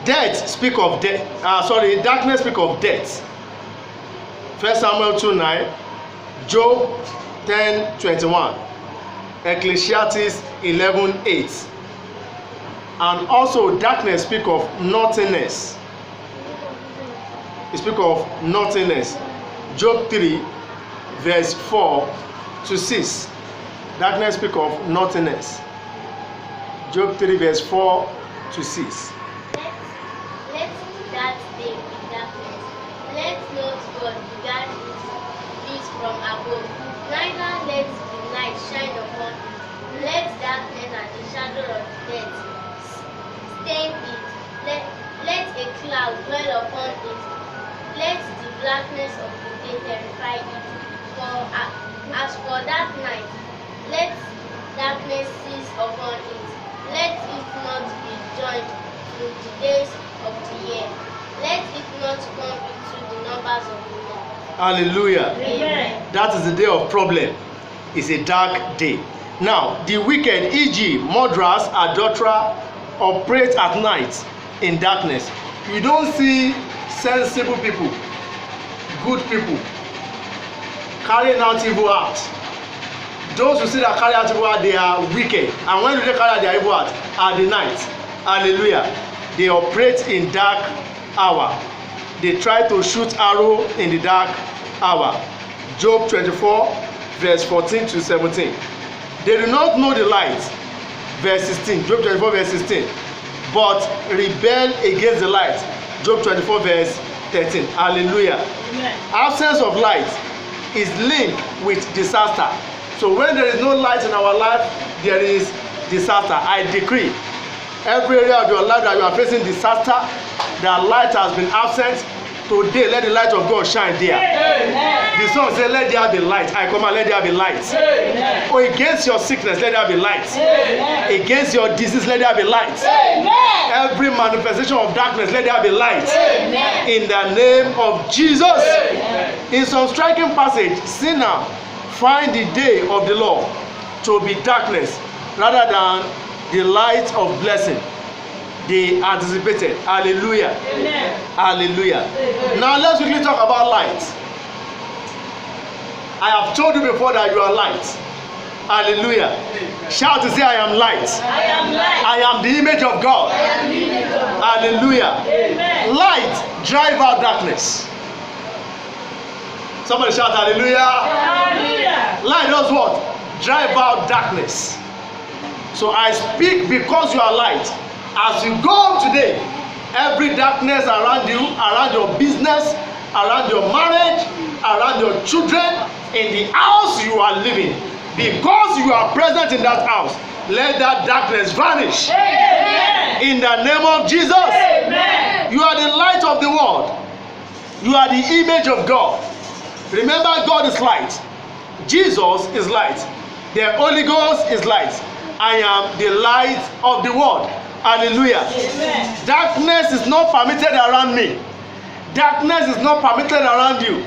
Darkness speak of death. 1 Samuel 2:9, Job 10:21, Ecclesiastes 11:8. And also darkness speak of nothingness. It speak of nothingness. Job 3 verse 4 to 6. Darkness speak of nothingness. Job 3 verse 4 to 6. Let that day be darkness. Let not God regard it from above. Neither let the light shine upon it. Let darkness and the shadow of death stain it. Let a cloud dwell upon it. Let the blackness of the day terrify it. For as for that night, let darkness seize upon it. Let it not be joined to the days of the year. Let it not come into the numbers of the month. Hallelujah. Amen. That is the day of problem. It's a dark day. Now, the wicked, e.g., murderers, adulterers, operate at night in darkness. You don't see sensible people, good people, carrying out evil acts. Those who see that carry out evil acts, they are wicked. And when do they carry out their evil acts? At the night. Hallelujah. They operate in dark hour. They try to shoot arrow in the dark hour. Job 24 verse 14 to 17. They do not know the light. Verse 16. Job 24 verse 16. But rebel against the light. Job 24 verse 13. Hallelujah. Amen. Absence of light is linked with disaster. So when there is no light in our life, there is disaster. I decree every area of your life that you are facing disaster, that light has been absent. Today, let the light of God shine there. Amen. The song says, let there be light. I command, let there be light. Amen. Or against your sickness, let there be light. Amen. Against your disease, let there be light. Amen. Every manifestation of darkness, let there be light. Amen. In the name of Jesus. Amen. In some striking passage, sinner find the day of the Lord to be darkness rather than the light of blessing they anticipated. Hallelujah. Amen. Hallelujah. Amen. Now let's quickly talk about light. I have told you before that you are light. Hallelujah. Amen. Shout to say, I am light. I am light. I am the image of God. I am the image of God. Hallelujah. Amen. Light drive out darkness. Somebody shout hallelujah. Hallelujah. Light does what? Drive out darkness. So I speak because you are light. As you go today, every darkness around you, around your business, around your marriage, around your children, in the house you are living, because you are present in that house, let that darkness vanish. Amen. In the name of Jesus. Amen. You are the light of the world. You are the image of God. Remember, God is light. Jesus is light. The Holy Ghost is light. I am the light of the world. Hallelujah. Amen. Darkness is not permitted around me. Darkness is not permitted around you.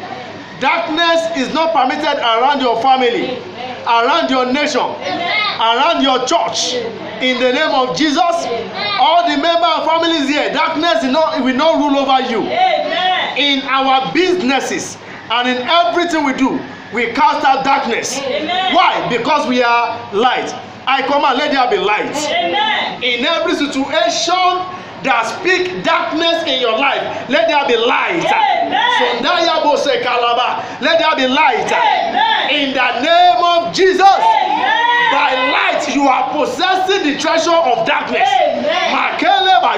Darkness is not permitted around your family. Amen. Around your nation. Amen. Around your church. Amen. In the name of Jesus. Amen. All the member and families here, darkness will not rule over you. Amen. In our businesses and in everything we do, we cast out darkness. Amen. Why? Because we are light. I command, let there be light. Amen. In every situation that speak darkness in your life, let there be light. Amen. Let there be light. Amen. In the name of Jesus. Amen. By light, you are possessing the treasure of darkness. Amen.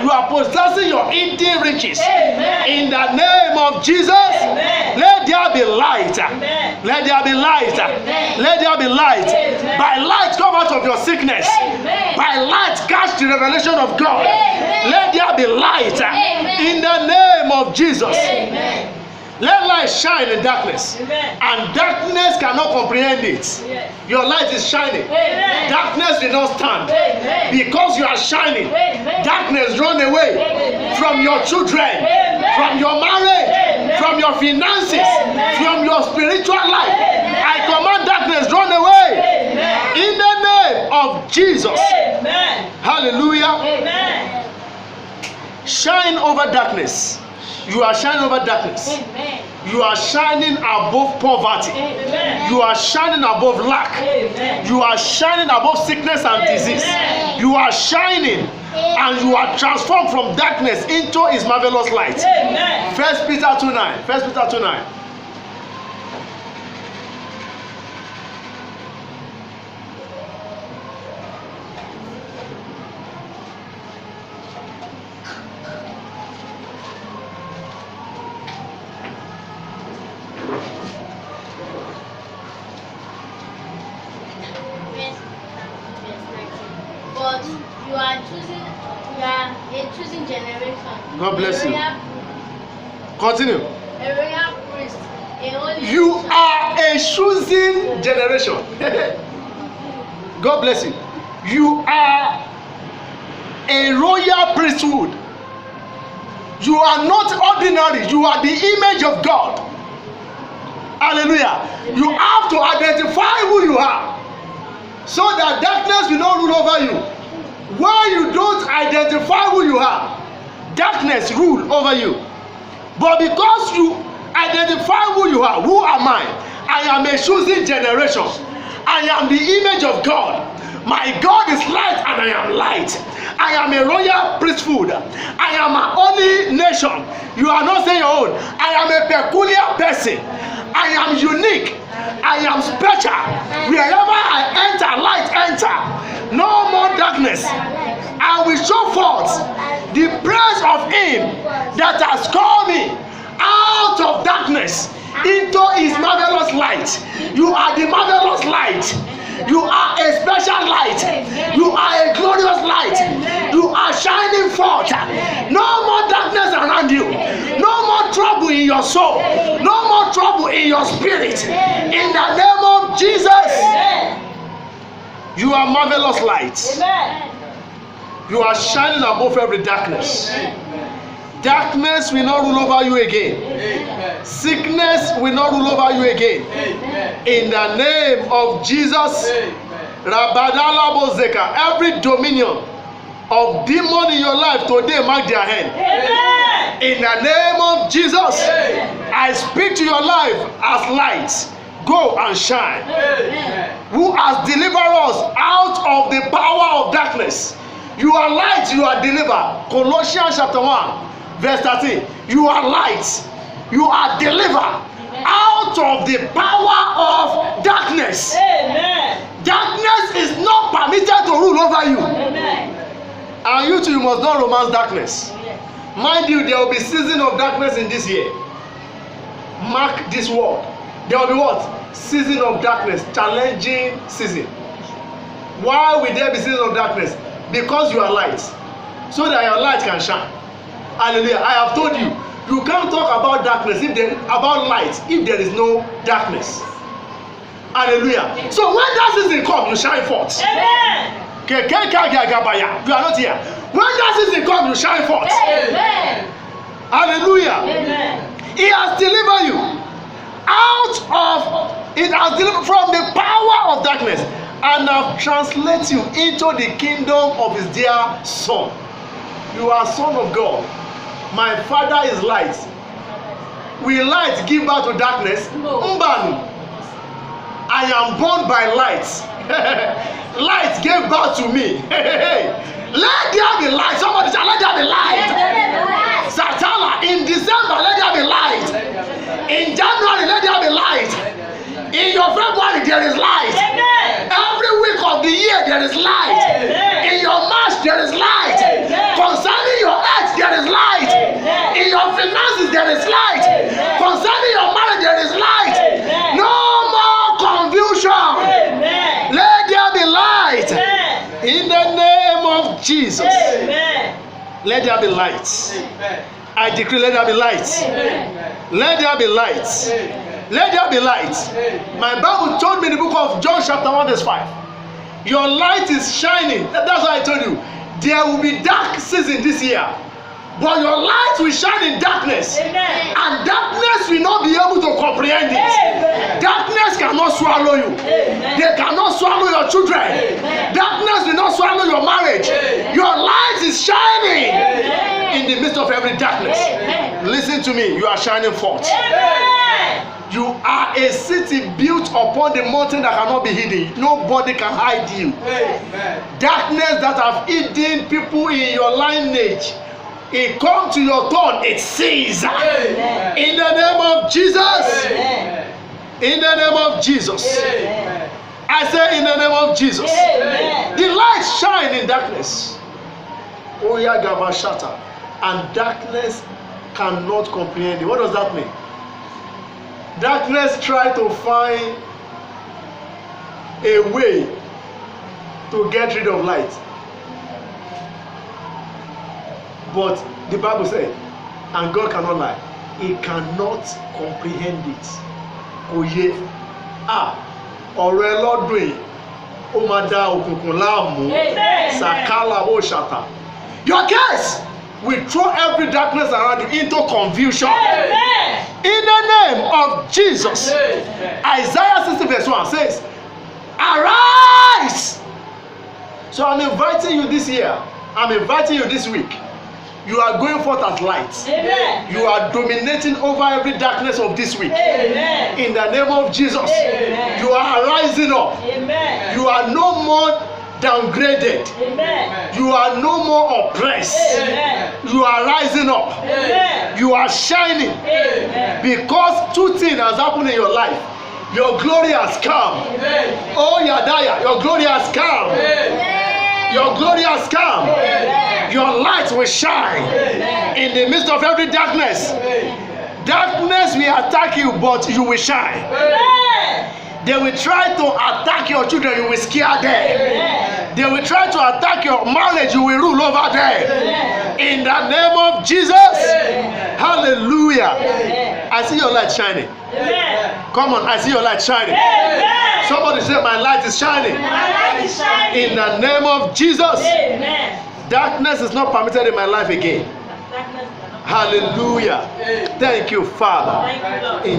You are possessing your hidden riches. Amen. In the name of Jesus. Amen. Let there be light. Amen. Let there be light. Amen. Let there be light. Amen. By light, come out of your sickness. Amen. By light, catch the revelation of God. Amen. Let there be light. Amen. In the name of Jesus. Amen. Let light shine in darkness. Amen. And darkness cannot comprehend it. Yes. Your light is shining. Amen. Darkness will not stand. Amen. Because you are shining. Amen. Darkness run away. Amen. From your children. Amen. From your marriage. Amen. From your finances. Amen. From your spiritual life. Amen. I command darkness run away. Amen. In the name of Jesus. Amen. Hallelujah. Amen. shine over darkness. You are shining over darkness. Amen. You are shining above poverty. Amen. You are shining above lack. Amen. You are shining above sickness and disease. Amen. You are shining and you are transformed from darkness into his marvelous light. Amen. 1 Peter 2:9. 1 Peter 2:9. But you are a choosing generation. God bless you. A Continue. royal priest, a holy You nation. are a choosing generation. God bless you. You are a royal priesthood. You are not ordinary. You are the image of God. Hallelujah. You have to identify who you are so that darkness will not rule over you. When you don't identify who you are, darkness rule over you. But because you identify who you are, who am I? I am a choosing generation. I am the image of God. My God is light and I am light. I am a royal priesthood. I am a holy nation. You are not saying your own. I am a peculiar person. I am unique. I am special. Wherever I enter, light enter. No more darkness. I will show forth the praise of him that has called me out of darkness into his marvelous light. You are the marvelous light. You are a special light. You are a glorious light. You are shining forth. No more darkness around you. No more trouble in your soul. No more trouble in your spirit. In the name of Jesus, you are marvelous light. You are shining above every darkness. Darkness will not rule over you again. Sickness will not rule over you again. In the name of Jesus, Rabadala Bozeka, every dominion of demon in your life today mark their hand. In the name of Jesus, I speak to your life as light. Go and shine. Who has delivered us out of the power of darkness? You are light, you are delivered. Colossians chapter 1. Verse 13, you are light, you are delivered out of the power of darkness. Darkness is not permitted to rule over you. And you too, you must not romance darkness. Mind you, there will be season of darkness in this year. Mark this word. There will be what? Season of darkness, challenging season. Why will there be season of darkness? Because you are light, so that your light can shine. Hallelujah. I have told you, you can't talk about darkness about light if there is no darkness. Hallelujah. So when that season comes, you shine forth. Amen. You are not here. When that season comes, you shine forth. Amen. Hallelujah. Amen. He has delivered you out of, it has delivered from the power of darkness and have translated you into the kingdom of his dear son. You are son of God. My father is light. Will light give birth to darkness? No. Mbanu. I am born by light. Light gave birth to me. Let there be light. Somebody say, let there be light. Satana, in December, let there be light. In January, let there be light. In your February, there is light. Every week of the year, there is light. In your March, there is light. Concerning your health, there is light. In your finances, there is light. Concerning your marriage, there is light. No more confusion. Let there be light. In the name of Jesus. Let there be light. I decree, let there be light. Let there be light. Let there be light. My Bible told me in the book of John chapter 1 verse 5. Your light is shining. That's why I told you. There will be dark season this year. But your light will shine in darkness. Amen. And darkness will not be able to comprehend it. Amen. Darkness cannot swallow you. Amen. They cannot swallow your children. Amen. Darkness will not swallow your marriage. Amen. Your light is shining in the midst of every darkness. Amen. Listen to me, you are shining forth. Amen. You are a city built upon the mountain that cannot be hidden. Nobody can hide you. Amen. Darkness that have hidden people in your lineage, it comes to your turn, it sees. Amen. In the name of Jesus. Amen. In the name of Jesus. Amen. I say in the name of Jesus. Amen. The light shine in darkness. Oya Gabashata. And darkness cannot comprehend it. What does that mean? Darkness try to find a way to get rid of light. But the Bible said, and God cannot lie, he cannot comprehend it. Oye, ọ̀rọ̀ ẹ lọ́dún yìí, ó máa dá òkùnkùn láàmú. Amen. Sakala Oshata. Your case will throw every darkness around you into confusion. Amen. In the name of Jesus. Amen. Isaiah 60 verse 1 says, arise. So I'm inviting you this year. I'm inviting you this week. You are going forth as light. Amen. You are dominating over every darkness of this week. Amen. In the name of Jesus. Amen. You are rising up. Amen. You are no more downgraded. Amen. You are no more oppressed. Amen. You are rising up. Amen. You are shining. Amen. Because two things has happened in your life. Your glory has come. Amen. Oh Yadaya, your glory has come. Amen. Your glory has come. Amen. Your light will shine Amen. in the midst of every darkness. Amen. Darkness will attack you, but you will shine. Amen. They will try to attack your children, you will scare them. Amen. They will try to attack your marriage, you will rule over them. Amen. In the name of Jesus. Amen. Hallelujah. Amen. I see your light shining. Amen. Come on, I see your light shining. Amen. Somebody say, my light is shining. My light is shining. In the name of Jesus. Amen. Darkness is not permitted in my life again. Darkness cannot- Hallelujah. Amen. Thank you, Father. Thank you, Lord. In